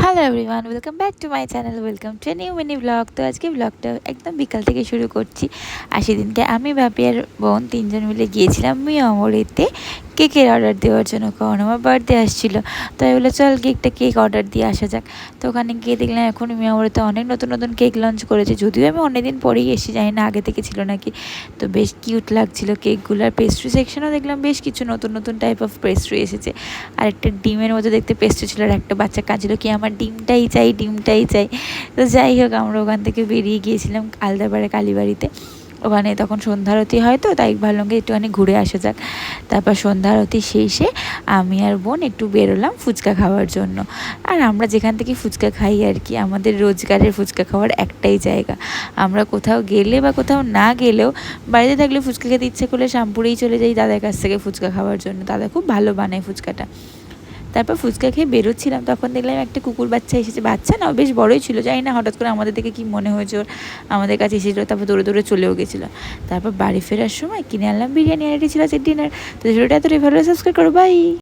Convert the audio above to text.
Hello everyone, welcome back to my channel, welcome to new mini blog. তো আজকে ব্লগটা একদম বিকাল থেকে শুরু করছি। আর সেদিনকে আমি বাপি আর বোন তিনজন মিলে গিয়েছিলাম মিয়ামরিতে কেকের অর্ডার দেওয়ার জন্য, কারণ আমার বার্থডে আসছিলো। তো আমি বলে চল কেক অর্ডার দিয়ে আসা যাক। তো ওখানে গিয়ে দেখলাম এখন মিয়ামরিতে অনেক নতুন নতুন কেক লঞ্চ করেছে, যদিও আমি অনেকদিন পরেই এসে জানি না আগে থেকে ছিল নাকি। তো বেশ কিউট লাগছিলো কেকগুলো। আর পেস্ট্রি সেকশনও দেখলাম বেশ কিছু নতুন নতুন টাইপ অফ পেস্ট্রি এসেছে। আর একটা ডিমের মতো দেখতে পেস্ট্রি ছিল, আর একটা বাচ্চা কাঁদছিল কি আমার ডিমটাই চাই। তো যাই হোক, আমরা ওখান থেকে বেরিয়ে গিয়েছিলাম আলদাপাড়া কালীবাড়িতে। ওখানে তখন সন্ধ্যারতি হয়, তো তাই ভাবলাম একটুখানি ঘুরে আসা যাক। তারপর সন্ধ্যারতি শেষে আমি আর বোন একটু বেরোলাম ফুচকা খাওয়ার জন্য। আর আমরা যেখান থেকে ফুচকা খাই আর কি, আমাদের রোজগারের ফুচকা খাওয়ার একটাই জায়গা। আমরা কোথাও গেলে বা কোথাও না গেলেও বাড়িতে থাকলে ফুচকা খেতে ইচ্ছে করলে শ্যামপুরেই চলে যাই দাদার কাছ থেকে ফুচকা খাওয়ার জন্য। দাদা খুব ভালো বানায় ফুচকাটা। তারপর ফুচকা খেয়ে বেরোচ্ছিলাম, তখন দেখলাম একটা কুকুর বাচ্চা এসেছে। বাচ্চা না, বেশ বড়ই ছিল, জানি না হঠাৎ করে আমাদের দেখে কী মনে হয়েছে ওর, আমাদের কাছে এসেছিলো। তারপর দৌড়ে দৌড়ে চলেও গেছিলো। তারপর বাড়ি ফেরার সময় কিনে আনলাম বিরিয়ানি, আর এটি ছিল আজকের ডিনার। তো ভিডিওটা এতটাই ভালো, সাবস্ক্রাইব করো, বাই।